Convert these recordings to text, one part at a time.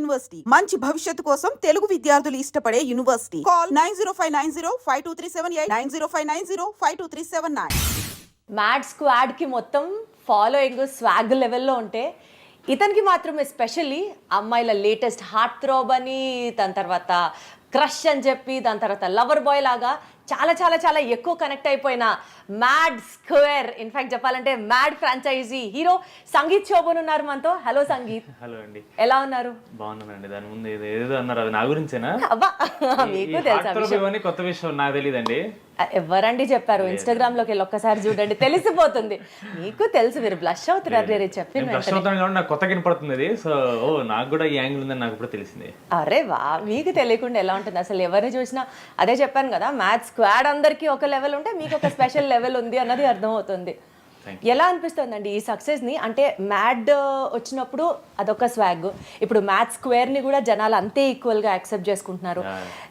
University మంచి భవిష్యత్తు కోసం తెలుగు విద్యార్థులు ఇష్టపడే యూనివర్సిటీ. కాల్ 9059052378 9059052379. మ్యాడ్ స్క్వాడ్ కి మొత్తం ఫాలోయింగ్ స్వాగ్ లెవెల్లో ఉంటే ఇతనికి మాత్రమే స్పెషల్లీ అమ్మాయిల లేటెస్ట్ హార్ట్ థ్రోబ్ అని, దాని తర్వాత క్రష్ అని చెప్పి, దాని తర్వాత లవర్ బాయ్ లాగా చాలా చాలా చాలా ఎక్కువ కనెక్ట్ అయిపోయిన మ్యాడ్ స్క్వేర్, ఇన్ఫాక్ట్ చెప్పాలంటే Mad franchise hero Sangeeth Shobhan ఉన్నారు మనతో. హలో సంగీత్. హలో అండి. ఎలా ఉన్నారు? బాగున్నానండి. దాని ముందు ఏదో అన్నారు, అది నా గురించేనా? అబ్బా మీకు తెలుసా? కొత్త విషయం నాకు తెలియదండి. ఎవరండి చెప్పారు? ఇన్స్టాగ్రామ్ లోకి వెళ్ళి ఒక్కసారి చూడండి, తెలిసిపోతుంది. మీకు తెలుసు, మీరు బ్లష్ అవుతున్నారు చెప్పి. నాకు కొత్త కనపడుతుంది అది. సో నాకు కూడా ఈ యాంగిల్ ఉందని నాకు కూడా తెలిసింది. అరే వా, మీకు తెలియకుండా ఎలా ఉంటుంది అసలు? ఎవరిని చూసినా అదే చెప్పాను కదా, మ్యాథ్ స్క్వాడ్ అందరికి ఒక లెవెల్ ఉంటే మీకు ఒక స్పెషల్ లెవెల్ ఉంది అన్నది అర్థమవుతుంది. ఎలా అనిపిస్తుంది అండి ఈ సక్సెస్ ని? అంటే మ్యాడ్ వచ్చినప్పుడు అదొక స్వాగ్, ఇప్పుడు మ్యాథ్ స్క్వేర్ ని కూడా జనాలు అంతే ఈక్వల్ గా యాక్సెప్ట్ చేసుకుంటున్నారు.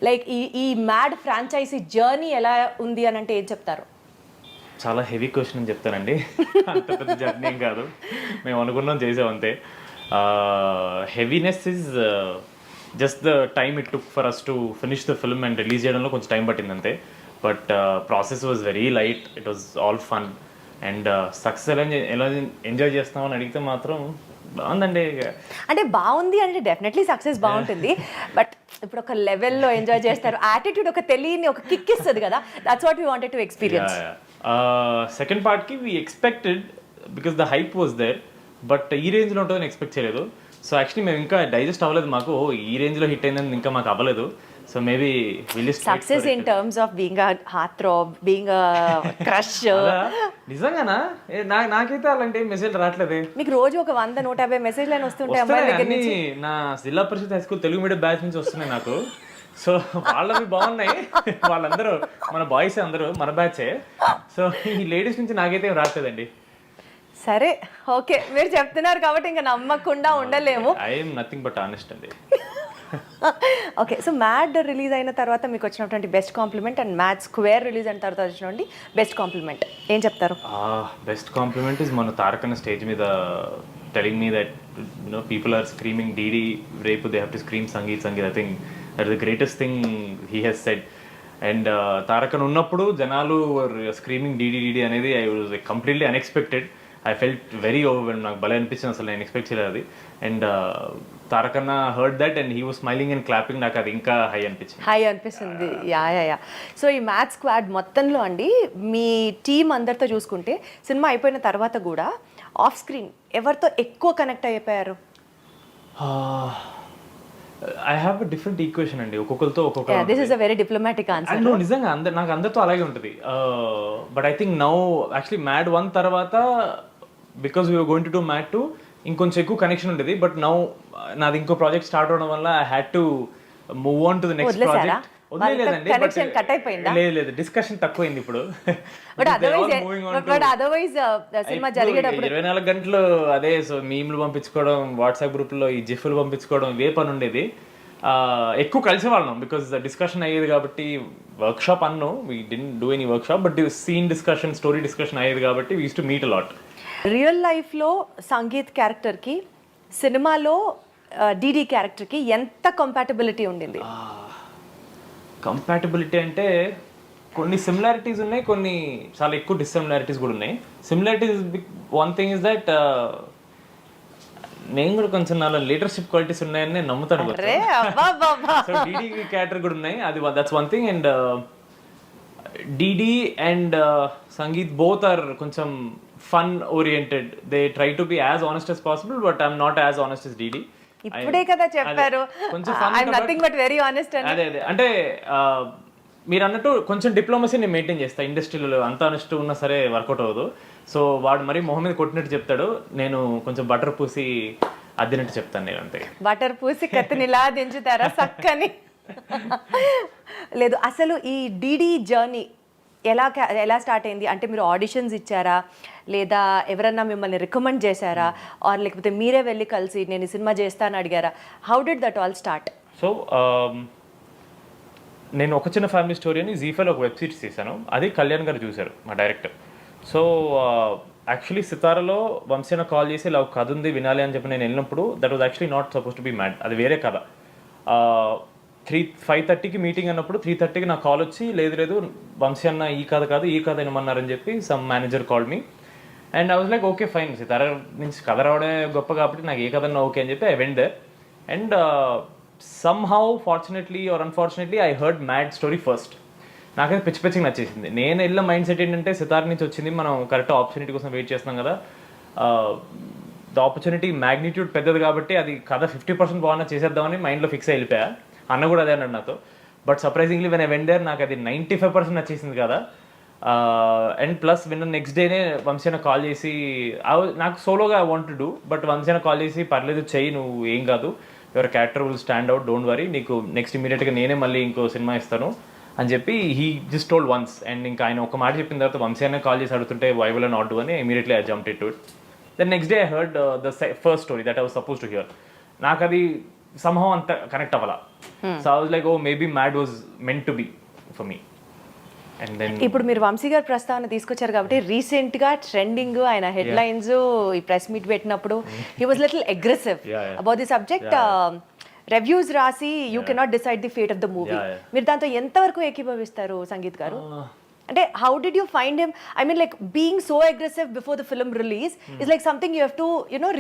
లైక్ ఈ మ్యాడ్ ఫ్రాంచైజీ జర్నీ ఎలా ఉంది అని అంటే ఏం చెప్తారు? చాలా హెవీ క్వశ్చన్ అని చెప్తానండి. అంత పెద్ద జర్నీ కాదు, మేము అనుకున్నాం చేసాం అంతే. Heaviness is just the time it took for us to finish the film and release చేయడంలో కొంచెం టైం పట్టింది అంతే. But process was very light, it was all fun. And success ఎలా ఎంజాయ్ చేస్తామని అడిగితే మాత్రం బాగుందండి. అంటే బాగుంది అంటే డెఫినెట్లీ సక్సెస్ బాగుంటుంది, బట్ ఇప్పుడు ఒక లెవెల్లో ఎంజాయ్ చేస్తారు. యాటిట్యూడ్ ఒక తెలియని ఒక కిక్ ఇస్తుంది కదా, that's what we wanted to experience. Second పార్ట్కి we expected because the hype was there, but ఈ రేంజ్లో ఉంటుందని ఎక్స్పెక్ట్ చేయలేదు. సో యాక్చువల్లీ మేము ఇంకా డైజెస్ట్ అవ్వలేదు, మాకు ఈ రేంజ్లో హిట్ అయిందని ఇంకా మాకు అవ్వలేదు. So maybe success in terms of being a heart throb, being a crush. నిజంగానా? నాకైతే అలాంటి మెసేజ్ రావట్లేదే. మీకు రోజు ఒక 100-150 మెసేజ్లు అని వస్తుంటాయి అమ్మాయిల దగ్గర నుంచి. నా Zilla Parishad high school Telugu medium batch నుంచి వస్తున్నాయి నాకు. సో వాళ్ళవి బాగున్నాయి, వాళ్ళందరూ మన బాయ్స్ అందరూ మన బ్యాచే. సో ఈ లేడీస్ నుంచి నాకైతే రావట్లేదండి. సరే ఓకే, మీరు చెప్తున్నారు కాబట్టి ఇంకా నమ్మకుండా ఉండలేము. ఐఎమ్ నథింగ్ బట్ ఆనెస్ట్ అండి. ఓకే, సో మ్యాడ్ రిలీజ్ అయిన తర్వాత మీకు వచ్చినటువంటి best compliment and mad square release అయిన తర్వాత వచ్చినటువంటి బెస్ట్ కాంప్లిమెంట్ ఏం చెప్తారు? బెస్ట్ కాంప్లిమెంట్ ఇస్ మన తారకన్న స్టేజ్ మీద telling me that people are screaming DD, రేపు they have to scream Sangeeth. I think that is the greatest thing he has said. And Tarak ఉన్నప్పుడు జనాలు స్క్రీమింగ్ డీడీ అనేది I was completely unexpected. I felt very overwhelmed. నాకు భలే అనిపించింది, అసలు నేను expect చేయలేదు అది. And Tarakanna heard that and he was smiling and clapping. నాకు అది ఇంకా హై అనిపించింది. యా. సో ఈ మ్యాథ్ స్క్వాడ్ మొత్తంలో అండి మీ టీం అందరితో చూసుకుంటే సినిమా అయిపోయిన తర్వాత కూడా ఆఫ్ స్క్రీన్ ఎవరితో ఎక్కువ కనెక్ట్ అయిపోయారు? I have a different equation అండి, ఒక్కొక్కరితో ఒక్కొక్క. This is a very diplomatic answer. నిజంగా నాకు అందరితో అలాగే ఉంటుంది. But I think now actually Mad 1 తర్వాత because we're going to do Mad 2 ఇంకొంచెం ఎక్కువ కనెక్షన్ ఉండేది. బట్ నౌ నాది ఇంకో ప్రాజెక్ట్ స్టార్ట్ అవడం వల్ల I had to move on to the next project. లేదు, డిస్కషన్ తక్కువైంది ఇప్పుడు. 24 గంటలు అదే. సో మీమ్లు పంపించుకోవడం, వాట్సాప్ గ్రూప్లో ఈ జిఫ్లు పంపించుకోవడం, ఇవే పని ఉండేది. ఎక్కువ కలిసేవాళ్ళం బికాస్ డిస్కషన్ అయ్యేది కాబట్టి. వర్క్షాప్ అన్ను, we didn't do any workshop, but scene discussion, story discussion అయ్యేది కాబట్టి we used to meet a lot. Real లైఫ్లో సంగీత్ క్యారెక్టర్కి, సినిమాలో డీడీ క్యారెక్టర్కి ఎంత కంపాటబిలిటీ ఉండింది? కంపాటబిలిటీ అంటే కొన్ని సిమిలారిటీస్ ఉన్నాయి, కొన్ని చాలా ఎక్కువ డిస్సిమిలారిటీస్ కూడా ఉన్నాయి. Similarities one thing is that నేను కూడా కొంచెం నాలో లీడర్షిప్ క్వాలిటీస్ ఉన్నాయని నేను నమ్ముతాను. సో డీడీ క్యారెక్టర్ కూడా ఉన్నాయి, అది that's one thing. And DD and Sangeeth both are కొంచెం fun oriented. They try to be as honest as possible, but I'm not as honest as DD. ఇప్పుడే కదా చెప్పారు, I'm nothing but very honest అని. అదే అంటే మీరు అన్నట్టు కొంచెం డిప్లొమసీ నేను మెయింటైన్ చేస్తాను. ఇండస్ట్రీలో అంత ఆనెస్ట్ ఉన్నా సరే వర్కౌట్ అవ్వదు. సో వాడు మరీ మొహం మీద కొట్టినట్టు చెప్తాడు, నేను కొంచెం బటర్ పూసి అద్దినట్టు చెప్తాను. నేను అంతే. బటర్ పూసి కత్తినిలా దించుతారా సక్కని? లేదు, అసలు ఈ డీడీ జర్నీ ఎలా స్టార్ట్ అయింది? అంటే మీరు ఆడిషన్స్ ఇచ్చారా, లేదా ఎవరన్నా మిమ్మల్ని రికమెండ్ చేశారా, ఆర్ లేకపోతే మీరే వెళ్ళి కలిసి నేను ఈ సినిమా చేస్తాను అడిగారా? How did that all start? So నేను ఒక చిన్న ఫ్యామిలీ స్టోరీ అని జీఫైలో ఒక వెబ్ సిరీస్ తీశాను. అది కళ్యాణ్ గారు చూశారు, మా డైరెక్టర్. సో యాక్చువల్లీ సితారలో వంశీన కాల్ చేసి ఇలా ఒక కథ ఉంది వినాలి అని చెప్పి నేను వెళ్ళినప్పుడు that was actually not suppose to be mad, అది వేరే కథ. 5:30కి మీటింగ్ అన్నప్పుడు 3:30కి నాకు కాల్ వచ్చి లేదు వంశీ అన్న ఈ కథ కాదు ఈ కథ వినమన్నారని చెప్పి some manager call me and I was like okay fine, Sitara నుంచి కథ రావడమే గొప్ప కాబట్టి నాకు ఏ కథ అన్నా ఓకే అని చెప్పి I went there. And somehow fortunately or unfortunately I heard Mad story first. నాకైతే పిచ్చిగా నచ్చేసింది. నేను వెళ్ళిన మైండ్ సెట్ ఏంటంటే సితార్ నుంచి వచ్చింది, మనం కరెక్ట్ ఆపర్చునిటీ కోసం వెయిట్ చేస్తున్నాం కదా, ద ఆపర్చునిటీ మ్యాగ్నిట్యూడ్ పెద్దది కాబట్టి అది కథ 50% బాగున్నా చేసేద్దామని మైండ్లో ఫిక్స్ అయి వెళ్ళిపోయా. అన్న కూడా అదే అన్నాడు నాతో. But surprisingly when I went there నాకు అది 95% నచ్చేసింది కదా. అండ్ ప్లస్ విన్న నెక్స్ట్ డేనే వంశీన కాల్ చేసి నాకు సోలోగా I want to do, but వంశీన కాల్ చేసి పర్లేదు చెయ్యి, నువ్వు ఏం కాదు, your character will stand out, don't worry, నీకు నెక్స్ట్ ఇమీడియట్గా నేనే మళ్ళీ ఇంకో సినిమా ఇస్తాను అని చెప్పి he just told once. And ఇంకా ఆయన ఒక మాట చెప్పిన తర్వాత వంశీ అనే కాల్ చేసి అడుగుతుంటే why will I not do అని immediately I jumped it to it. Then next day I heard the first story that I was suppose to hear. నాకు అది somehow అంత కనెక్ట్ అవ్వాలా. So I was like oh maybe Mad was meant to be for me. And then ఇప్పుడు మీరు వంశీ గారి ప్రస్తావన తీసుకొచ్చారు కాబట్టి రీసెంట్గా ట్రెండింగ్ ఆయన హెడ్లైన్స్ ఈ ప్రెస్ మీట్ పెట్టినప్పుడు he was little aggressive about the subject. Reviews రాసి you cannot decide the fate of the movie. మీరు దాంతో ఎంతవరకు ఏకీభవిస్తారు సంగీత్ గారు? అంటే how did you find him? I mean like being so aggressive before the film release is like something you have to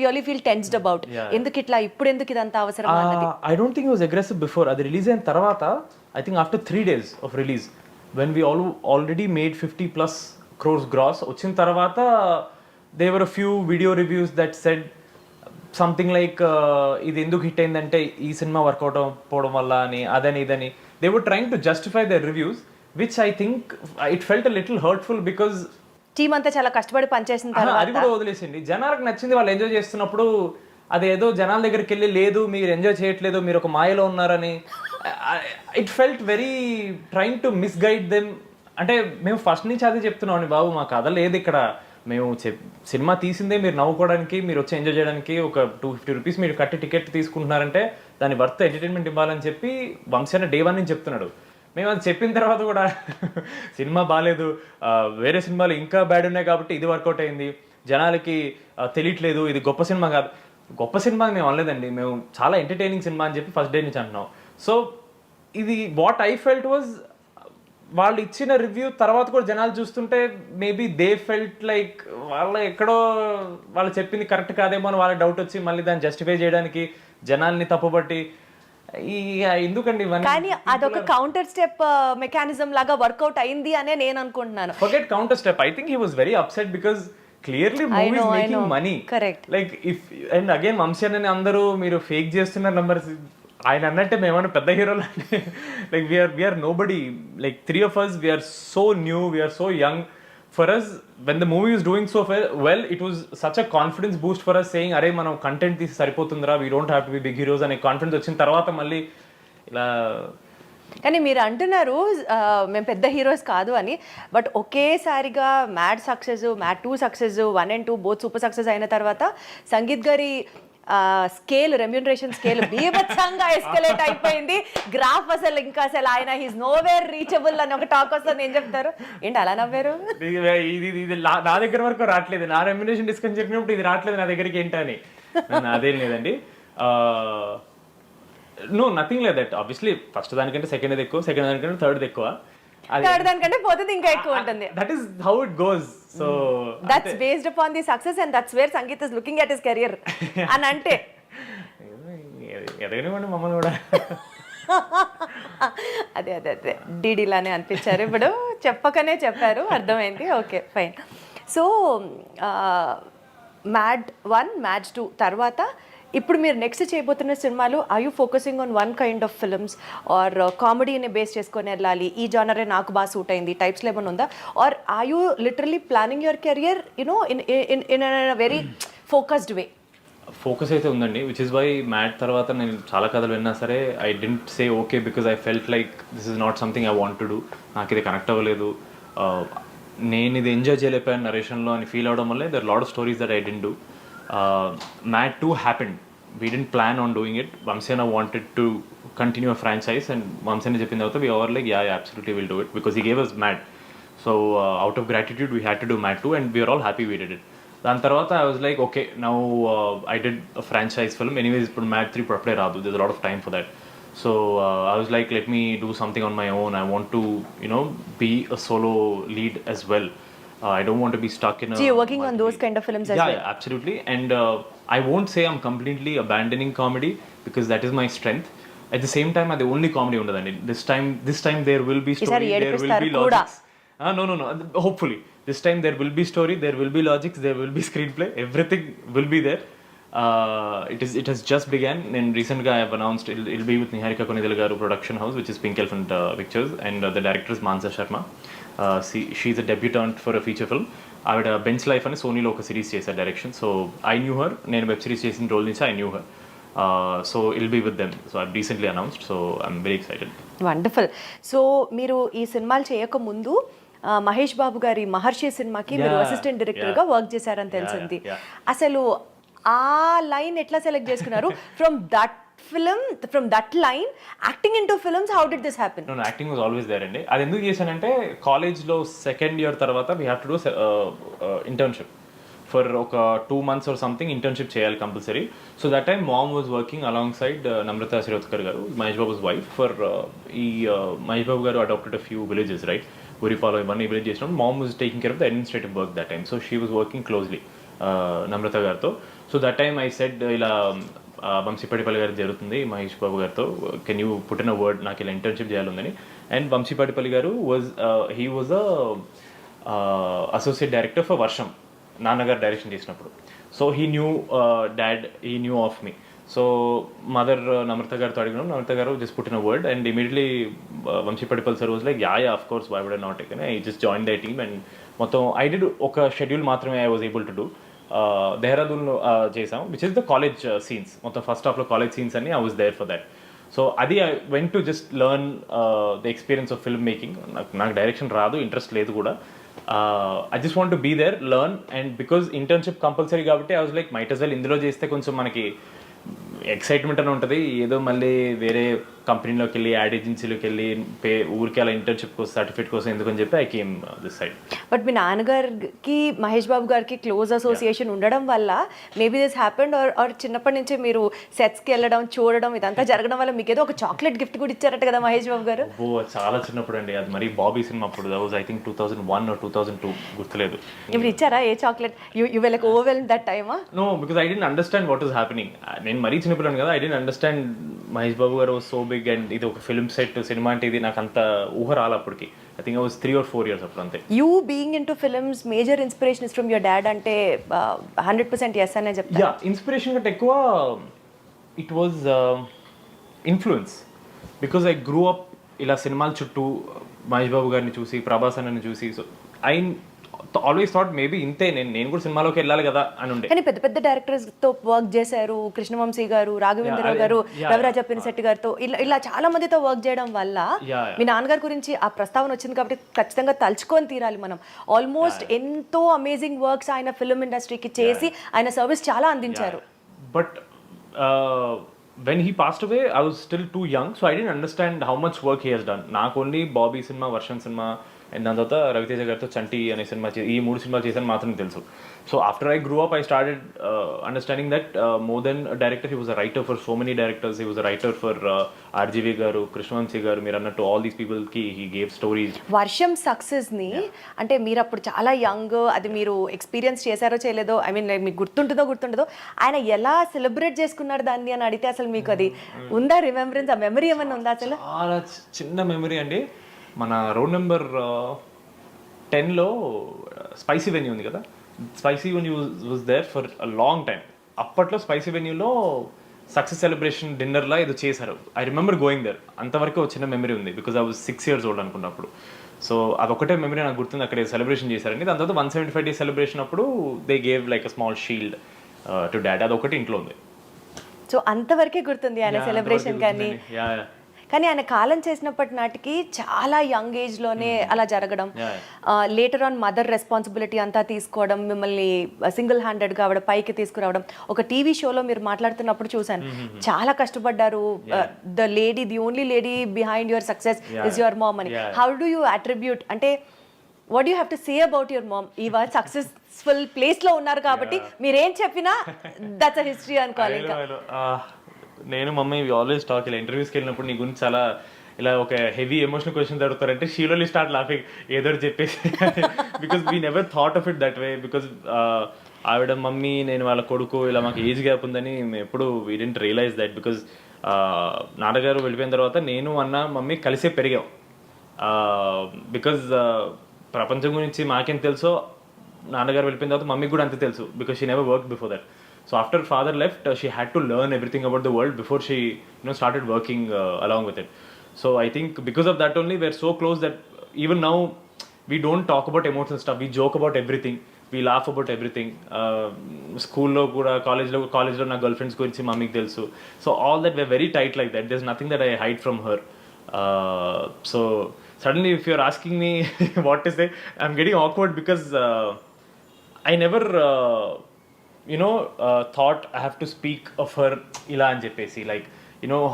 really feel tensed about. ఎందుకు ఇట్లా, ఇప్పుడు ఎందుకు ఇదంతా అవసరం అన్నది. I don't think he was aggressive before. అది release అయిన తర్వాత I think after 3 days of release when we already made 50+ crores gross వచ్చిన తర్వాత they were a few video reviews that said something like ఇది ఎందుకు హిట్ అయిందంటే ఈ cinema work out అవ్వడం వల్ల అని, అదని ఇదని. They were trying to justify their reviews which I think it felt a little hurtful because team అంతా చాలా కష్టపడి పనిచేసిన అది తర్వాత కూడా వదిలేసింది. జనాలకు నచ్చింది, వాళ్ళు ఎంజాయ్ చేస్తున్నప్పుడు అదేదో జనాల దగ్గరికి వెళ్ళి లేదు మీరు ఎంజాయ్ చేయట్లేదు, మీరు ఒక మాయలో ఉన్నారని, it felt very trying to misguide them. అంటే మేము ఫస్ట్ నుంచి అదే చెప్తున్నాం బాబు, మా కథ లేదు ఇక్కడ, మేము సినిమా తీసిందే మీరు నవ్వుకోవడానికి, మీరు వచ్చి ఎంజాయ్ చేయడానికి. ఒక 250 rupees మీరు కట్టి టికెట్ తీసుకుంటున్నారంటే దాని వర్త్ ఎంటర్టైన్మెంట్ ఇవ్వాలని చెప్పి వంశీ అన్న డే 1 నుంచి చెప్తున్నాడు. మేము అది చెప్పిన తర్వాత కూడా సినిమా బాగాలేదు, వేరే సినిమాలు ఇంకా బ్యాడ్ ఉన్నాయి కాబట్టి ఇది వర్కౌట్ అయింది, జనాలకి తెలియట్లేదు, ఇది గొప్ప సినిమా కాదు. గొప్ప సినిమా మేము అనలేదండి, మేము చాలా ఎంటర్టైనింగ్ సినిమా అని చెప్పి ఫస్ట్ డే నుంచి అంటున్నాం. సో ఇది వాట్ ఐ ఫెల్ట్ వాజ్, వాళ్ళు ఇచ్చిన రివ్యూ తర్వాత కూడా జనాలు చూస్తుంటే మేబీ దే ఫెల్ట్ లైక్ ఎక్కడో వాళ్ళు చెప్పింది కరెక్ట్ కాదేమో అని వాళ్ళకి డౌట్ వచ్చి మళ్ళీ దాన్ని జస్టిఫై చేయడానికి జనాల్ని తప్పుబట్టి ఎందుకండి. కానీ అదొక కౌంటర్ స్టెప్ మెకానిజం లాగా వర్కౌట్ అయింది అనే నేను అనుకుంటున్నాను. Forget counter step, I think he was very upset because clearly movie is making money. Correct. Like if and again Vamsi అని అందరూ మీరు ఫేక్ చేస్తున్నారు నంబర్స్, ఆయన అన్నట్టే మేమన్నా పెద్ద హీరోలు అంటే like we're nobody, like 3 of us, we're so new, we're so young. For us, when the movie is doing so well, it was such a confidence boost for us, saying అరే మనం content తీసి సరిపోతుందిరా, we don't have to be big heroes అనే confidence వచ్చిన తర్వాత మళ్ళీ ఇలా. కానీ మీరు అంటున్నారు మేము పెద్ద హీరోస్ కాదు అని, బట్ ఒకేసారిగా mad success, mad 2 success, 1 and 2 both super success అయిన తర్వాత సంగీత్ గారి స్కేల్, రెమ్యూనరేషన్ స్కేల్ బీభత్సంగా ఎస్కలేట్ అయిపోయింది. గ్రాఫ్ అసలు ఇంకా అసలు ఆయన హీస్ నోవేర్ రీచబుల్ అని ఒక టాక్ వస్తుంది. ఏం చెప్తారు? ఏంటి అలా నవ్వారు? ఇది నా దగ్గర వరకు రావట్లేదు, నా రెమ్యూనరేషన్ డిస్కస్ చెప్పినప్పుడు ఇది రావట్లేదు నా దగ్గరికి ఏంటని. అదేం లేదండి, no nothing like that. Obviously first దానికంటే సెకండ్ అది ఎక్కువ, సెకండ్ దానికంటే థర్డ్ ఎక్కువ, థర్డ్ దానికంటే పోతుంది ఇంకా ఎక్కువ ఉంటుంది. That is how it goes. So that's based upon the success and that's where sangeet is looking at his career అని అంటే ఎదగనివ్వండి మమ్మల్ని కూడా. అదే అదే అదే డీడీలానే అనిపించారు, ఇప్పుడు చెప్పకనే చెప్పారు, అర్థమైంది. Okay fine. So Mad 1, Mad 2 తర్వాత ఇప్పుడు మీరు నెక్స్ట్ చేయబోతున్న సినిమాలు are you focusing on one kind of films or కామెడీని బేస్ చేసుకొని వెళ్ళాలి, ఈ జానరే నాకు బాగా సూట్ అయింది టైప్స్లో ఏమైనా ఉందా, or are you literally planning your career you know in very focused way? Focus అయితే ఉందండి, విచ్ ఇస్ వై మ్యాడ్ తర్వాత నేను చాలా కథలు విన్నా సరే I didn't say okay because I felt like this is not something I want to do, నాకు ఇది కనెక్ట్ అవ్వలేదు, నేను ఇది ఎంజాయ్ చేయలేకపోయాను నరేషన్లో అని ఫీల్ అవడం వల్లే there lot of stories that I didn't do. Mad 2 happened. We didn't plan on doing it. Vamsena wanted to continue a franchise and Vamsena చెప్పింది తర్వాత we were like yeah absolutely we'll do it because he gave us Mad. So out of gratitude we had to do Mad 2 and we were all happy we did it. దాని తర్వాత I was like okay now I did franchise film anyways ఇప్పుడు Mad 3 ఇప్పుడు అప్పుడే రాదు, this lot of time for that. So I was like let me do something on my own. I want to be a solo lead as well. I don't want to be stuck in a... So you're working on those kind of films as well? Yeah, absolutely. And I won't say I'm completely abandoning comedy because that is my strength. At the same time, the only comedy undadandi. This time there will be story, there will be logics. No. Hopefully. This time there will be story, there will be logics, there will be screenplay. Everything will be there. It has just began. And recently I have announced it'll be with Niharika Konidala garu production house, which is Pink Elephant Pictures, and the director is Mansa Sharma. She's a debutant for a feature film. ఆవిడ Bench Life అని సోనీలో ఒక series చేశారు direction. So I knew her, నేను web series చేసిన role నుంచి I knew her. So I'll be with them. So I recently announced. So I'm very excited. Wonderful. So మీరు ఈ సినిమాలు చేయక ముందు మహేష్ బాబు గారి మహర్షి సినిమాకి మీరు అసిస్టెంట్ డైరెక్టర్గా వర్క్ చేశారని తెలిసింది. అసలు ఆ లైన్ ఎట్లా సెలెక్ట్ చేసుకున్నారు? From that film, from that line acting into films, how did this happen? No, acting was always there అండి. అది ఎందుకు చేశానంటే కాలేజ్లో సెకండ్ ఇయర్ తర్వాత we have to do internship for ఒక 2 months or something. ఇంటర్న్షిప్ చేయాలి compulsory. So that time mom was working alongside Namrata Shirodkar గారు, Mahesh Babu's wife. For ఈ మహేష్ బాబు గారు adopted a few villages, right? ఉరిపాలో ఇవన్నీ విలేజ్ చేసినప్పుడు mom was taking care of the administrative work that time. So she was working closely Namrata గారితో. So that time I said ఇలా వంశీపడిపల్లి గారు జరుగుతుంది మహేష్ బాబు గారితో, can you put in a word, నాకు ఇలా ఇంటర్న్షిప్ చేయాలందని. అండ్ వంశీపడిపల్లి గారు he was associate director for Varsham, నాన్నగారు డైరెక్షన్ చేసినప్పుడు. So he knew dad, he knew of me. So mother Namrata గారితో అడిగినాం, నమ్రత గారు just put in a word. And immediately Vamshi Paidipally sir was like yeah of course, why would I not take. I just join the team. And మొత్తం I did ఒక schedule మాత్రమే I was able to do. దేహ్రాదూన్లో చేసాం, which is the college scenes. మొత్తం first హాఫ్లో college scenes అన్ని I was there for that. So అది I went to just learn the experience of film making. నాకు direction రాదు, interest లేదు కూడా. I just want to be there, learn. And because internship compulsory కాబట్టి I was like might as well ఇందులో చేస్తే కొంచెం మనకి ఎక్సైట్మెంట్ అని ఉంటుంది. ఏదో మళ్ళీ వేరే కంపెనీలోకి వెళ్ళి యాడ్ ఏజెన్సీలోకి వెళ్ళి ఊరికి అలా ఇంటర్న్షిప్ కోసం సర్టిఫికేట్ కోసం ఎందుకని చెప్పి I came this side. But మీ నాన్నగారికి మహేష్ బాబు గారికి క్లోజ్ అసోసియేషన్ ఉండడం వల్ల మేబీ దిస్ హ్యాపెండ్, ఆర్ చిన్నప్పటి నుంచి మీరు సెట్స్కి వెళ్ళడం చూడడం ఇదంతా జరగడం వల్ల మీకు ఏదో ఒక చాక్లెట్ గిఫ్ట్ కూడా ఇచ్చారట కదా మహేష్ బాబు గారు? ఓ చాలా చిన్నప్పుడు అండి, అది మరి బాబీ సినిమా అప్పుడు. That was I think 2001 or 2002, గుర్తులేదు. ఇప్పుడు ఇచ్చారా ఏ chocolate? You will like overwhelm that టైమా? No, because I didn't understand what is happening. నేను మరీ చిన్నపిల్లాను కదా, I didn't understand Mahesh Babu గారు వాజ్ సో బిగ్ అండ్ ఇది ఒక ఫిల్మ్ సెట్ సినిమా అంటే ఇది నాకు అంత ఊహ రాలి అప్పటికి. I think I was 3 or 4 years అప్పుడు అంతే. You being in to films major inspiration is from your dad అంటే 100% ఎస్ అనే చెప్తాను. యా, ఇన్స్పిరేషన్ కంటే ఎక్కువ it was influence. Because I grew up ఇలా సినిమాల చుట్టూ మహేష్ బాబు గారిని చూసి, ప్రభాస్ అన్నని చూసి. So I always thought maybe ఇంతే నేను కూడా సినిమాలోకి వెళ్ళాలి కదా అని ఉండే. కానీ పెద్ద పెద్ద డైరెక్టర్స్ తో వర్క్ చేశారు, కృష్ణవంశీ గారు, రాఘవేంద్రరావు గారు, రవిరాజ పినిశెట్టి గారితో, ఇలా చాలా మందితో వర్క్ చేయడం వల్ల మీ నాన్నగారి గురించి ఆ ప్రస్తావన వచ్చింది కాబట్టి ఖచ్చితంగా తలుచుకొని తీరాలి మనం. ఆల్మోస్ట్ ఎంతో అమేజింగ్ వర్క్స్ ఆయన ఫిల్మ్ ఇండస్ట్రీకి చేసి ఆయన సర్వీస్ చాలా అందించారు. But when he passed away, I was still too young, so I didn't understand how much work he has done. నాకు ఓన్లీ బాబీ సినిమా, వర్షం సినిమా, అండ్ దాని తర్వాత రవితేజ గారితో చంటి అనే సినిమా, ఈ 3 సినిమాలు చేశాను మాత్రం తెలుసు. So after I grew up I started understanding that more than director, he was a writer for so many directors. He was a writer for RGV గారు, కృష్ణవంశీ గారు, మీరు అన్నట్టు ఆల్ దీస్ పీపుల్కి హీ గేవ్ స్టోరీస్. వర్షం సక్సెస్ని అంటే మీరు అప్పుడు చాలా యంగ్, అది మీరు ఎక్స్పీరియన్స్ చేశారో చేయలేదో, ఐ మీన్ మీకు గుర్తుంటుందో ఆయన ఎలా సెలబ్రేట్ చేసుకున్నారు దాన్ని అని అడిగితే అసలు మీకు అది ఉందా రిమెంబరెన్స్? ఆ మెమరీ ఏమన్నా ఉందా? అసలు చాలా చిన్న మెమరీ అండి. మన రోడ్ నెంబర్ 10లో స్పైసీ వెన్యూ ఉంది కదా, Spicy Venue was there for a long time. అప్పట్లో స్పైసీ వెన్యూలో సక్సెస్ సెలబ్రేషన్ డిన్నర్లా ఏదో చేశారు. I remember going there. అంతవరకు చిన్న మెమరీ ఉంది, because I was 6 years old అనుకున్నప్పుడు. సో అదొకటే మెమరీ నాకు గుర్తుంది, అక్కడ సెలబ్రేషన్ చేశారండి. దాని తర్వాత 175 days సెలబ్రేషన్ అప్పుడు they gave like a small shield to dad. అదొకటి ఇంట్లో ఉంది. సో అంతవరకే గుర్తుంది ఆయన సెలబ్రేషన్. కానీ ఆయన కాలం చేసినప్పటి నాటికి చాలా యంగ్ ఏజ్లోనే అలా జరగడం, లేటర్ ఆన్ మదర్ రెస్పాన్సిబిలిటీ అంతా తీసుకోవడం, మిమ్మల్ని సింగిల్ హ్యాండెడ్గా ఆవిడ పైకి తీసుకురావడం. ఒక టీవీ షోలో మీరు మాట్లాడుతున్నప్పుడు చూశాను, చాలా కష్టపడ్డారు. The only lady behind your success is your mom అని. హౌ డూ యూ అట్రిబ్యూట్, అంటే what do you have to say about your mom? Eva success successful place లో ఉన్నారు కాబట్టి మీరేం చెప్పినా దట్స్ హిస్టరీ అనుకోవాలి ఇంకా. నేను మమ్మీ ఆల్వేస్ టాక్ ఇలా ఇంటర్వ్యూస్కి వెళ్ళినప్పుడు నీ గురించి చాలా ఇలా ఒక హెవీ ఎమోషనల్ క్వశ్చన్స్ అడుగుతారంటే షీల్ ఓన్లీ స్టార్ట్ లాఫింగ్ ఏదో చెప్పేసి because we never thought of it that way because ఆవిడ మమ్మీ నేను వాళ్ళ కొడుకు ఇలా మాకు ఏజ్ గ్యాప్ ఉందని మేము ఎప్పుడు we didn't realise that because నాన్నగారు వెళ్ళిపోయిన తర్వాత నేను అన్న మమ్మీ కలిసే పెరిగాం బికాజ్ ప్రపంచం గురించి మాకేం తెలుసో నాన్నగారు వెళ్ళిపోయిన తర్వాత మమ్మీకి కూడా అంతే తెలుసు because she never work before that. So after father left, she had to learn everything about the world before she, started working along with it. So I think because of that only we're so close that even now we don't talk about emotional stuff. We joke about everything. We laugh about everything. School lo kuda, college lo na girlfriends gurinchi mummiki telusu. So all that we're very tight like that. There's nothing that I hide from her. So suddenly if you're asking me what to say, I'm getting awkward because I never thought I have to speak of her ila and jeppesi, like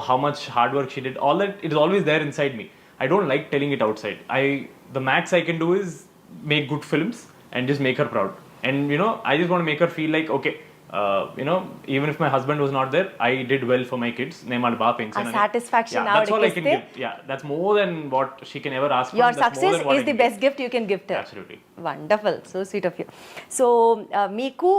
how much hard work she did, all that it is always there inside me. I don't like telling it outside. The max I can do is make good films and just make her proud, and I just want to make her feel like okay, even if my husband was not there, I did well for my kids. Nemalu ba pension satisfaction now that's all I can give. Yeah, that's more than what she can ever ask for. Your success is the best gift you can give to her. Absolutely. Wonderful. So sweet of you. So మీకు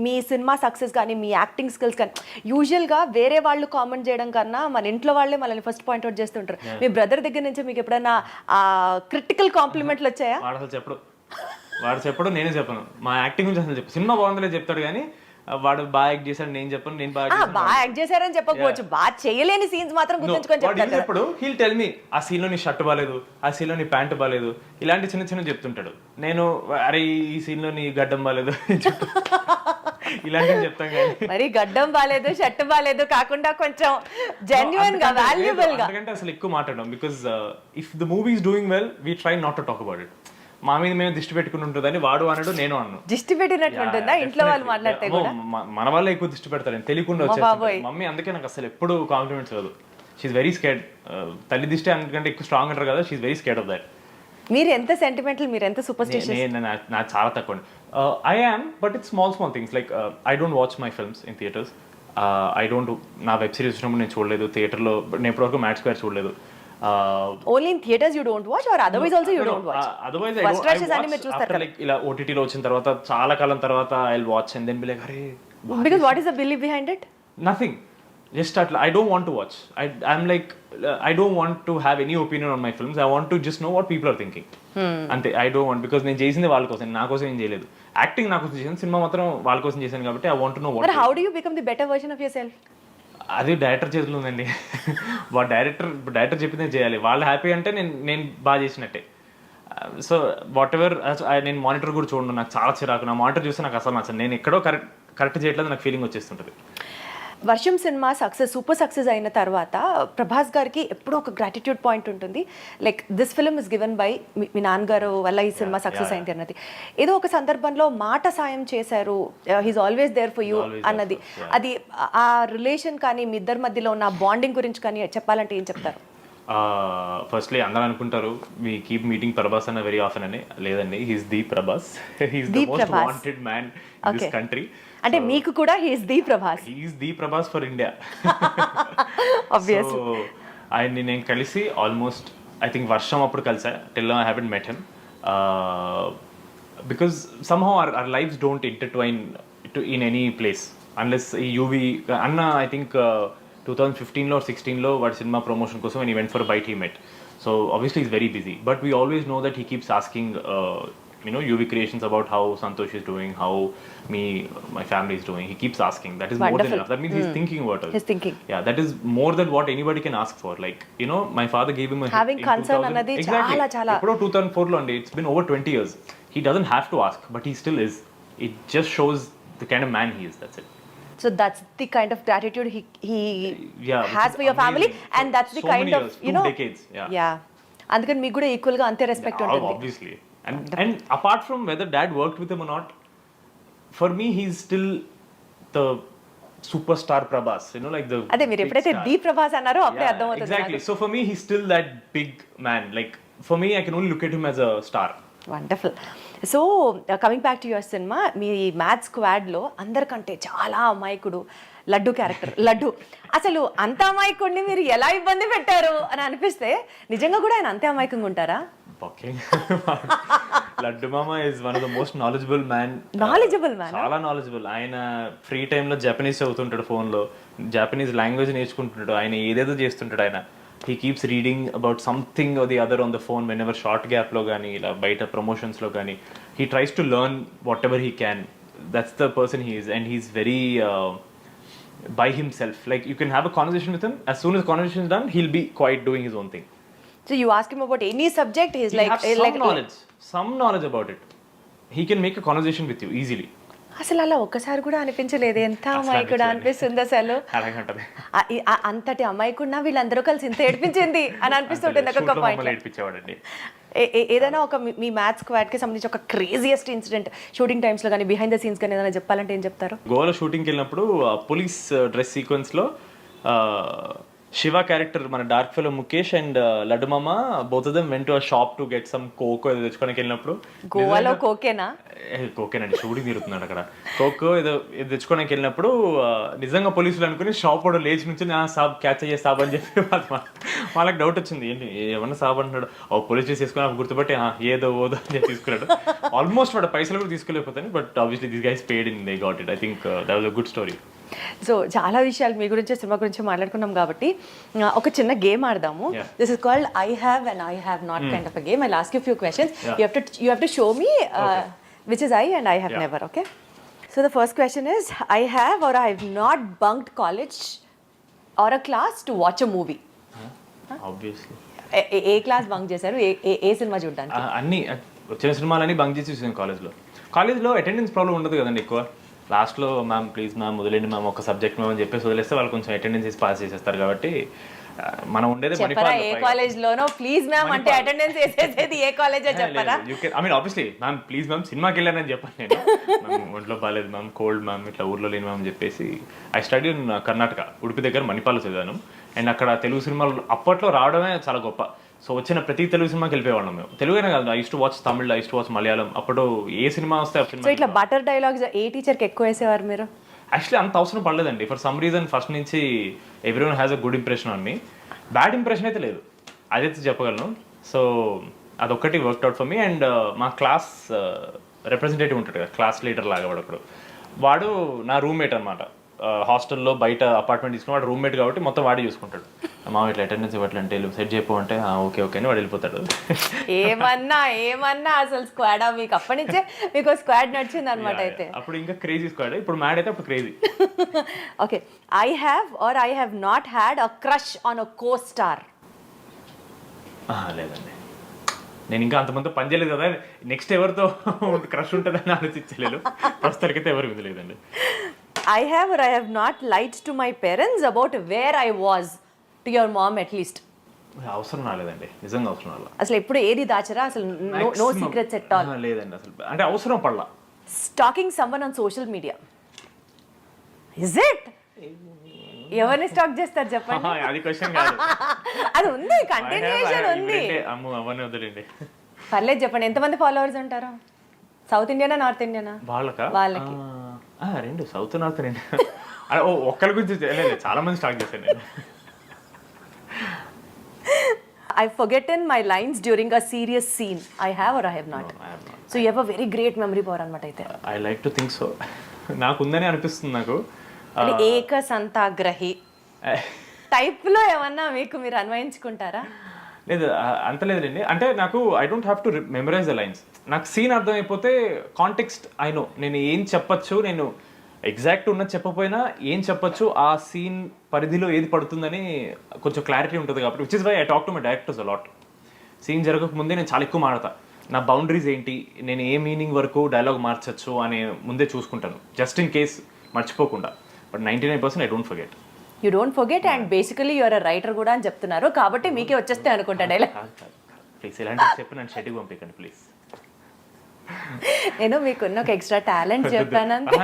మీ cinema success కానీ మీ acting skills కానీ యూజువల్గా వేరే వాళ్ళు comment చేయడం కన్నా మన ఇంట్లో వాళ్ళే మనల్ని ఫస్ట్ పాయింట్అవుట్ చేస్తుంటారు. మీ బ్రదర్ దగ్గర నుంచి మీకు ఎప్పుడైనా క్రిటికల్ కాంప్లిమెంట్లు వచ్చాయా? వాడు చెప్పడు, నేనే చెప్పను. మా యాక్టింగ్ గురించి అసలు చెప్పు. సినిమా బాగుందలే చెప్తాడు కానీ వాడు బాగా యాక్ట్ చేశాడు నేను చెప్పను. నేను బాగా యాక్ట్ చేశారని చెప్పకపోవచ్చు, బాగా చేయలేని సీన్స్ మాత్రం గుర్తుంచుకొని చెప్తాడు. చెప్పుడు హీల్ టెల్ మీ ఆ సీన్ లో నీ షర్ట్ బాగాలేదు, ఆ సీన్ లో నీ ప్యాంట్ బాగాలేదు, ఇలాంటి చిన్న చిన్న చెప్తుంటాడు. నేను అరే ఈ సీన్ లో నీ గడ్డం బాగాలేదు ఇలాంటివి చెప్తాం కానీ మరి గడ్డం బాగాలేదు షర్ట్ బాగాలేదు కాకుండా కొంచెం జెన్యున్ గా వాల్యుబుల్ గా ఎందుకంటే అసలు ఎక్కువ మాట్లాడడం. Because if the movie is doing well we try not to talk about it. మా మీద మేము దిష్టి పెట్టుకుని ఉంటుందని వాడు అనడు, నేను అన్ను. దిష్టి పెట్టినట్టు ఉంటుందా ఇంట్లో వాళ్ళు మాట్లాడితే కూడా? మన వాళ్ళే ఎక్కువ దిష్టి పెడతారు, తెలియకుండా వచ్చేస్తారు మమ్మీ. అందుకే నాకు అసలు ఎప్పుడు కాంప్లిమెంట్స్ రాదు. She very scared. తల్లి దిష్టి అందుకంటే ఎక్కువ స్ట్రాంగ్ అంటారు కదా, she very scared of that. మీరు ఎంత సెంటిమెంటల్, మీరు ఎంత సూపర్స్టిషియస్? నా చాలా తక్కువ. I am, but it's small things like I don't watch my films in theatres. I don't, నా వెబ్ సిరీస్ వచ్చినప్పుడు నేను చూడలేదు థియేటర్లో. నేను ఇప్పటివరకు మ్యాచ్ స్క్వేర్ చూడలేదు. Only in theaters you don't watch or otherwise also you don't watch? Otherwise I don't. After like ఇలా OTT లో వచ్చిన తర్వాత చాలా కాలం తర్వాత I'll watch and then be like అరే. Because what is the belief behind it? Nothing. Just అట్లా I don't want to watch. I'm like I don't want to have any opinion on my films. I want to just know what people are thinking. అంతే. I don't want, because నేను చేసింది వాళ్ళ కోసం, నా కోసం ఏం చేయలేదు. యాక్టింగ్ నా కోసం చేశాను, సినిమా మాత్రం వాళ్ళ కోసం చేశాను కాబట్టి I want to know what. But how do you become the better version of yourself? అది డైరెక్టర్ చేతిలో ఉందండి. వాడు డైరెక్టర్ చెప్పిందే చేయాలి. వాళ్ళు హ్యాపీ అంటే నేను బాగా చేసినట్టే. So what ever. నేను మానిటర్ కూడా చూడండి, నాకు చాలా చిరాకు. నా మానిటర్ చూస్తే నాకు అసలు నచ్చదు. నేను ఎక్కడో కరెక్ట్ చేయట్లేదు నాకు ఫీలింగ్ వచ్చేస్తుంటుంది. వర్షం సినిమా సూపర్ సక్సెస్ అయిన తర్వాత ప్రభాస్ గారికి ఎప్పుడూ ఒక గ్రాటిట్యూడ్ పాయింట్ ఉంటుంది. Like this film is given by me నాన్నగారు వల్ల ఈ సినిమా సక్సెస్ అయింది అన్నది. ఏదో ఒక సందర్భంలో మాట సాయం చేశారు, he's always there for you అన్నది. అది ఆ రిలేషన్ కానీ మీ ఇద్దరి మధ్యలో ఉన్న బాండింగ్ గురించి కానీ చెప్పాలంటే ఏం చెప్తారు? ఫస్ట్లీ అందరూ అనుకుంటారు వి కీప్ మీటింగ్ ప్రభాస్ అన్న వెరీ ఆఫెన్ అని. లేదండి, he's the Prabhas. He's the most wanted man in this country. అంటే మీకు కూడా he's the Prabhas. He's the Prabhas for India. Obviously. So ఆయన్ని నేను కలిసి ఆల్మోస్ట్ ఐ థింక్ వర్షం అప్పుడు కలిసా. Till I haven't met him because somehow our lives don't intertwine in any place unless UV అన్న I think 2015 or 16 వాడి సినిమా ప్రమోషన్ కోసం when he went for a bite he met. So obviously he's very busy, but we always know that he keeps asking UV creations about how Santosh is doing, how my family is doing. He keeps asking. That is more than enough. That means he's thinking about us. He's thinking. Yeah, that is more than what anybody can ask for. Like my father gave him a having concern anadi chala eppudo 2004 lo andi. It's been over 20 years. He doesn't have to ask, but he still is. It just shows the kind of man he is. That's it. So that's the kind of gratitude he has for your family, and that's the so kind of years, 2 decades. Yeah. అందుకని మీకు కూడా equal గా అంతే respect ఉంటుంది. Obviously. And apart from whether dad worked with him or not, for me he's still the superstar Prabhas, like the అదే మీరు ఎప్పుడైతే the Prabhas అన్నారో అప్పుడే అర్థం అవుతుంది. Exactly. So for me he's still that big man. Like for me I can only look at him as a star. Wonderful. So coming back to your cinema, మీ Mad's స్క్వాడ్లో అందరికంటే చాలా అమాయకుడు లడ్డు క్యారెక్టర్. లడ్డు అసలు అంత అమాయకుడిని మీరు ఎలా ఇబ్బంది పెట్టారు అని అనిపిస్తే నిజంగా కూడా ఆయన అంతే అమాయకంగా ఉంటారా? లడ్డు మామ is one of the most knowledgeable man. చాలా నాలెడ్జబుల్. ఆయన ఫ్రీ టైంలో జపనీస్ చదువుతుంటాడు, ఫోన్లో జపనీస్ లాంగ్వేజ్ నేర్చుకుంటుంటాడు, ఆయన ఏదేదో చేస్తుంటాడు. ఆయన he keeps reading about something or the other on the phone whenever short gap lo gaani ila baita promotions lo gaani he tries to learn whatever he can. That's the person he is, and he's very by himself. Like you can have a conversation with him, as soon as the conversation is done he'll be quiet doing his own thing. So you ask him about any subject, he's he has some knowledge about it. He can make a conversation with you easily. అసలు అలా ఒక్కసారి కూడా అనిపించలేదు ఎంత అమాయకుడు అనిపిస్తుంది అసలు. అంతటి అమాయకుడినా వీళ్ళందరూ కలిసి ఇంత ఏడిపించింది అని అనిపిస్తుంటుంది ఒక్కొక్క పాయింట్. ఏదైనా ఒక మీ మ్యాథ్స్ స్క్వాడ్కి సంబంధించి ఒక క్రేజియస్ట్ ఇన్సిడెంట్ షూటింగ్ టైమ్స్లో కానీ బిహైండ్ ద సీన్స్ కానీ ఏదైనా చెప్పాలంటే ఏం చెప్తారు? గోవాలో షూటింగ్కి వెళ్ళినప్పుడు పోలీస్ డ్రెస్ సీక్వెన్స్లో శివ క్యారెక్టర్ మన dark fellow Mukesh and Laddu మామ both of them went to a shop to get some cocoa ఏదో తెచ్చుకోడానికి వెళ్ళినప్పుడు. గోవాలో కోకేనా? కోకేనండి, షూటింగ్ తిరుగుతున్నాడు అక్కడ. కోకో ఏదో తెచ్చుకోడానికి వెళ్ళినప్పుడు నిజంగా పోలీసులు అనుకుని షాప్ కూడా లేచి నుంచి సాబ్ క్యాచ్ అయ్యే సాబ్ అని చెప్పి వాళ్ళకి డౌట్ వచ్చింది, ఏంటి ఏమన్నా సాబ్ అంటున్నాడు. పోలీస్ డ్రెస్ తీసుకుని గుర్తుపట్టి ఏదో ఓదో అని చెప్పి తీసుకున్నాడు. ఆల్మోస్ట్ వాడు పైసలు కూడా తీసుకోలేకపోతాను, but obviously this guys paid in they got it. I think that was a good story. So చాలా విషయాలు మీ గురించి సినిమా గురించి మాట్లాడుకున్నాం కాబట్టి ఒక చిన్న గేమ్ ఆడదాము. This is called I have and I have not kind of a game. I ask you few questions. You have to show me which is I and I have never. Okay, so the first question is I have or I have not bunked college or a class to watch a movie. Obviously ఏ class bunk చేశారు? ఏ cinema చూడడానికి? అన్ని వచ్చిన సినిమాలన్నీ bunk చేసి చూసాను కాలేజ్లో అటెండెన్స్ ప్రాబ్లం ఉండదు కదండి ఎక్కువ. లాస్ట్లో మ్యామ్ ప్లీజ్ మ్యామ్ వదిలేండి మ్యామ్ ఒక సబ్జెక్ట్ మ్యామ్ అని చెప్పేసి వదిలేస్తే వాళ్ళు కొంచెం అటెండెన్స్ పాస్ చేసేస్తారు. కాబట్టి మనం ఉండేది ఏ కాలేజ్ లోనో ప్లీజ్ మ్యామ్ అంటే అటెండెన్స్ వేసేది ఏ కాలేజ్ చెప్పరా? I mean obviously ma'am please ma'am సినిమాకి వెళ్ళానని చెప్పాను నేను. మ్యామ్ ఒంట్లో బాగాలేదు మ్యామ్, కోల్డ్ మ్యామ్, ఇట్లా ఊర్లో లేని మ్యామ్ చెప్పేసి. I study in Karnataka, Udupi దగ్గర మణిపాల్లో చదివాను. అండ్ అక్కడ తెలుగు సినిమాలు అప్పట్లో రావడమే చాలా గొప్ప. సో వచ్చిన ప్రతి తెలుగు సినిమాకి వెళ్ళిపోయేవాళ్ళం మేము. తెలుగునే కాదు, I use to watch Tamil, I use to watch Malayalam. అప్పుడు ఏ సినిమా వస్తే సో ఇట్లా బటర్ డైలాగ్స్ ఏ టీచర్కి ఎక్కువ వేసేవారు మీరు? యాక్చువల్లీ అంత అవసరం పడలేదండి. ఫర్ సమ్ రీజన్ ఫస్ట్ నుంచి everyone has a good impression on me. Bad impression అయితే లేదు, అదైతే చెప్పగలను. సో అదొక్కటి worked out for me. And మా క్లాస్ రిప్రజెంటేటివ్ ఉంటాడు కదా, క్లాస్ లీడర్ లాగా వాడు నా రూమ్మేట్ అనమాట. హాస్టల్లో బయట అపార్ట్మెంట్ తీసుకుని వాడు రూమ్మేట్ కాబట్టి మొత్తం వాడే చూసుకుంటాడు. మా ఇట్లా అటెండెన్స్ ఇవ్వట్లంటే సెట్ చేయమంటే ఓకే ఓకే అని వాడు వెళ్ళిపోతాడు. ఏమన్నా అసలు స్క్వాడా మీకు అప్పటి నుంచే మీకు స్క్వాడ్ నడిచింది అనమాట. అయితే అప్పుడు ఇంకా క్రేజీ స్క్వాడ్, ఇప్పుడు మ్యాడ్ అయితే అప్పుడు crazy. Okay, I have or I have not had a crush on a costar. లేదండి, నేను ఇంకా అంతమంది పని చేయలేదు కదా, నెక్స్ట్ ఎవరితో క్రష్ ఉంటుందని ఆలోచించలేదు. ప్రస్తుతానికైతే ఎవరి మీద లేదండి. I have or I have not lied to my parents about where I was to your mom at least. అవసరం రాలేదండి, నిజంగా అవసరం రాలేదు. అసలు ఎప్పుడు ఏది దాచరా? అసలు నో సీక్రెట్స్ ఎట్ ఆల్? లేదండి, అసలు అంటే అవసరం పడలా. Stalking someone on social media, is it? ఎవరిని స్టాక్ చేస్తారు చెప్పండి? అది క్వశ్చన్ కాదు, అది ఉంది, కంటిన్యూషన్ ఉంది. అమ్ము అవన్నీ వదిలేండి, పర్లేదు చెప్పండి. ఎంతమంది ఫాలోవర్స్ ఉంటారు? South Indiana north Indiana? వాళ్ళకి రెండు, సౌత్ నార్త్ రెండు. ఒక్కరి గురించి చాలా మంది స్టార్ట్ చేశాను నేను. I've forgotten my lines during a serious scene. I have or I have not? No, I have not. So you have a very great memory power అన్నమాట అయితే. I like to think so. నాకు ఉందని అనిపిస్తుంది నాకు. ఏకసంతాగ్రహి టైప్లో ఏమన్నా మీరు అన్వయించుకుంటారా? లేదు, అంత లేదండి. అంటే నాకు I don't have to memorise the lines. నాకు సీన్ అర్థమైపోతే కాంటెక్స్ట్ ఐ నో, నేను ఏం చెప్పచ్చు, నేను ఎగ్జాక్ట్ ఉన్నది చెప్పకపోయినా ఏం చెప్పచ్చు, ఆ సీన్ పరిధిలో ఏది పడుతుందని కొంచెం క్లారిటీ ఉంటుంది కాబట్టి. Which is why I talk to my directors a lot. Scene జరగక ముందే నేను చాలా ఎక్కువ మాడతా. నా బౌండరీస్ ఏంటి, నేను ఏ మీనింగ్ వరకు డైలాగ్ మార్చచ్చు అనే ముందే చూసుకుంటాను, జస్ట్ ఇన్ కేస్ మర్చిపోకుండా. But 99% I don't forget. You don't forget and basically you're a writer కూడా అని చెప్తున్నారు కాబట్టి మీకే వచ్చేస్తే అనుకుంటా డైలాగ్. ప్లీజ్ ఇలాంటివి చెప్పి నన్ను షెడ్యూల్ పంపించండి ప్లీజ్. నేను మీకున్న ఒక ఎక్స్ట్రా టాలెంట్ చెప్పాను అంతే.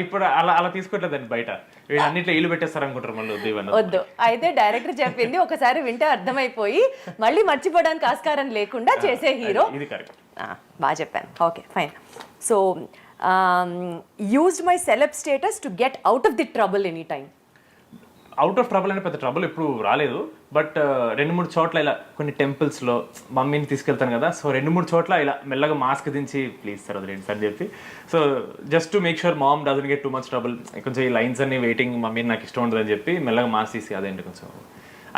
ఇప్పుడు అలా తీసుకోవట్లేదండి బయట, వీళ్ళు అన్నిట్లో ఇల్లు పెట్టేస్తారు అనుకుంటారు మళ్ళీ. వద్దు ఇవన్నీ వద్దు. అయితే డైరెక్టర్ చెప్పింది ఒకసారి వింటే అర్థమైపోయి మళ్ళీ మర్చిపోవడానికి ఆస్కారం లేకుండా చేసే హీరో. ఇది కరెక్ట్. బాగా చెప్పాను. Okay fine. So used my celeb status to get out of the trouble any time. Out of trouble అనే పెద్ద ట్రబుల్ ఎప్పుడు రాలేదు, బట్ 2-3 చోట్ల ఇలా కొన్ని టెంపుల్స్లో మమ్మీని తీసుకెళ్తాను కదా, సో 2-3 చోట్ల ఇలా మెల్లగా మాస్క్ దించి ప్లీజ్ సార్ వదిలేండి సార్ అని చెప్పి, so just to make sure mom doesn't get too much trouble, కొంచెం ఈ లైన్స్ అన్ని వెయిటింగ్ మమ్మీని నాకు ఇష్టం ఉండదు అని చెప్పి మెల్లగా మాస్క్ తీసి అదేంటి కొంచెం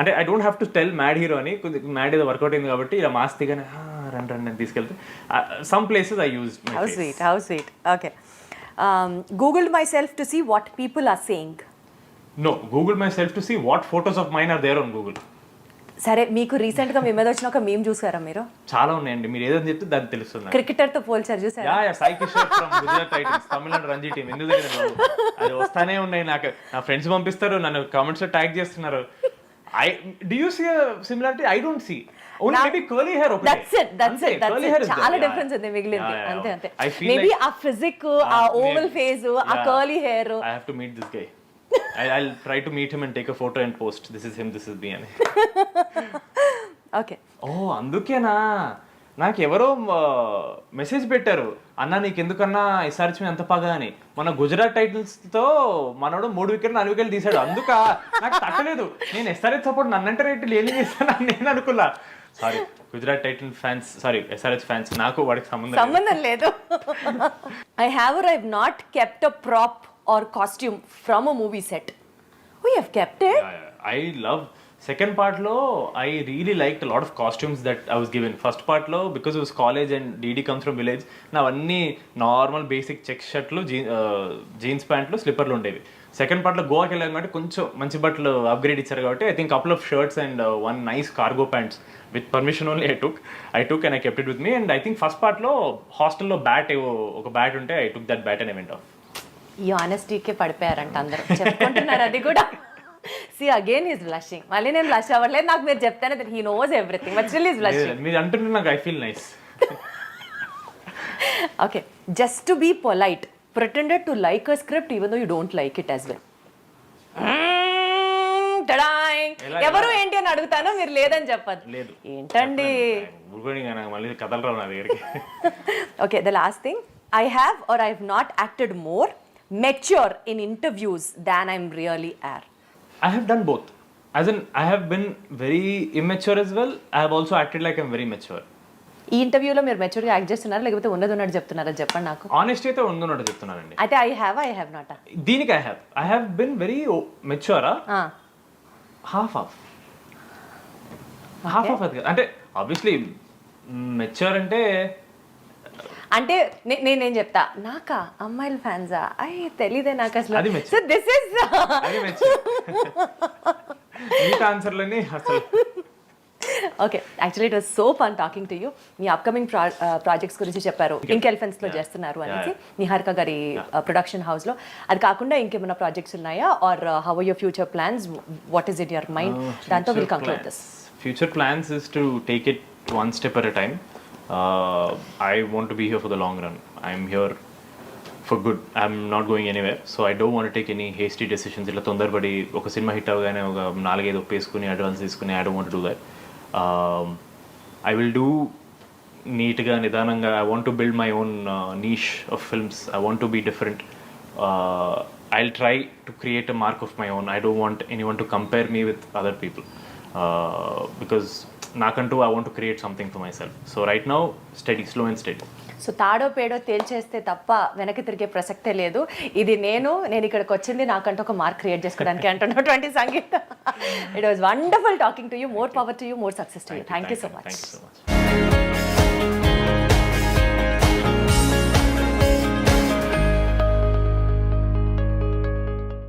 అంటే I don't have to tell mad hero అని, కొంచెం మ్యాడ్ ఏదో వర్కౌట్ అయింది కాబట్టి ఇలా మాస్క్ దిగానే రండి రండి అని తీసుకెళ్తే some places I use. How sweet. Okay. Googled myself to see what people are saying. No, Google myself to see what photos of mine are there on Google. సరే, మీకు recent గా మీ మీద వచ్చిన ఒక మీమ్ చూసారా మీరు? చాలా ఉన్నాయండి, మీరు ఏదని చెప్తే దాన్ని తెలుస్తుంది. క్రికెటర్ తో పోల్చారు చూసారా? Yeah Sai Kishore from Gujarat Titans, Tamil Nadu Ranji team. ఎందుకు తెలియదు, అది వస్తానే ఉన్నాయి నాకు, నా ఫ్రెండ్స్ పంపిస్తారు, నన్ను కామెంట్స్ లో ట్యాగ్ చేస్తున్నారు. Do you see a similarity? I don't see. Only maybe curly hair ఒకటే. That's it. చాలా డిఫరెన్స్ ఉంది మిగిలింది. అంతే. మేబీ ఆ ఫిజిక్, ఆ ఓవల్ ఫేస్, ఆ curly hair. I have to meet this guy. I'll try to meet him and take a photo and post. This is him, this is me అని. Okay. అందుకేనా నాకు ఎవరో మెసేజ్ పెట్టారు, అన్న నీకు ఎందుకన్నా ఎస్ఆర్హెచ్ మీద ఎంత పగా అని. మన గుజరాత్ టైటిల్స్తో మనోడు 3 వికెట్లు 4 వికెట్లు తీసాడు, అందుక నాకు తట్టలేదు. నేను ఎస్ఆర్హెచ్ సపోర్ట్ నన్నంటే రేట్లు ఏం చేస్తాను నేను అనుకున్నా. Sorry Gujarat title fans, sorry SRH fans, నాకు వాడికి సంబంధం లేదు. I have or I've not kept a prop or costume from a movie set. We have kept it. Yeah. I love second part lo I really liked a lot of costumes that I was given. First part lo because it was college and DD comes from village, na avanni normal basic check shirt lu jeans pant lu slipper lu undevi. Second part lo Goa ki vellanante koncham manchi battlu upgrade icharu kabatti I think couple of shirts and one nice cargo pants with permission only I took and I kept it with me. And I think first part lo hostel lo bat oka bat unte I took that bat and I went off. ఈ ఆనెస్టీకే పడిపోయారంట అందరూ చెప్పుకుంటున్నారు. అది కూడా see again is blushing. మళ్ళీ నేను blush అవ్వలేదు, నాకు మీరు చెప్తానే he knows everything but still is blushing. మీరు అంటున్నారు నాకు I feel nice. Okay. Just to be polite pretended to like a script even though you don't like it as well. ఎవరు ఏంటి అని అడుగుతానో మీరు లేదని చెప్పదు. ఏంటండి మళ్ళీ కథలు రావు నా దగ్గరికి. Okay, the last thing, I have or I have not acted more mature in interviews than I'm really are. I have done both. As in, I have been very immature as well. I have also acted like I'm very mature. ఈ ఇంటర్వ్యూలో మీరు మెచ్యూర్గా act చేస్తున్నారా లేకపోతే ఉన్నది చెప్తున్నారా చెప్పండి నాకు. Honesty అయితే ఉన్నట్టు చెప్తున్నానండి. అయితే ఐ హ్యావ్ నాట్. దీనికి I have been very mature. half అంటే ఆబ్వియస్లీ మెచ్యూర్ అంటే నేనేం చెప్తా, నాకా అమ్మాయిల ఫ్యాన్సా అయ్యి తెలీదే నాకు అసలు. సో దిస్ ఇస్ ఆన్సర్లని అసలు. Okay, actually it was so fun talking to you. Me upcoming projects గురించి చెప్పారు, పింక్ ఎలిఫెంట్స్ లో చేస్తున్నారు అనేసి నిహారిక గారి ప్రొడక్షన్ హౌస్ లో. అది కాకుండా ఇంకేమైనా ప్రాజెక్ట్స్ ఉన్నాయా or how are your future plans, what is in your mind? దాంతో will conclude this. Future plans is to take it one step at a time. I want to be here for the long run. I'm here for good. I'm not going anywhere. So I don't want to take any hasty decisions. Illa tondarbadi oka cinema hit avagane oka 4-5 oppeskuni advance iskuni, I don't want to do that. I will do neat ga nidananga. I want to build my own niche of films. I want to be different. I'll try to create a mark of my own. I don't want anyone to compare me with other people. Because నాకంటూ I want to create something for myself. So right now, steady, slow and steady. So తాడో పేడో తేల్చేస్తే తప్ప వెనక్కి తిరిగే ప్రసక్తే లేదు. ఇది నేను ఇక్కడికి వచ్చింది నాకంటూ ఒక మార్క్ క్రియేట్ చేసుకోవడానికి అంటున్నటువంటి Sangeeth. It was wonderful talking to you. More power to you, more success to you. Thank you so much.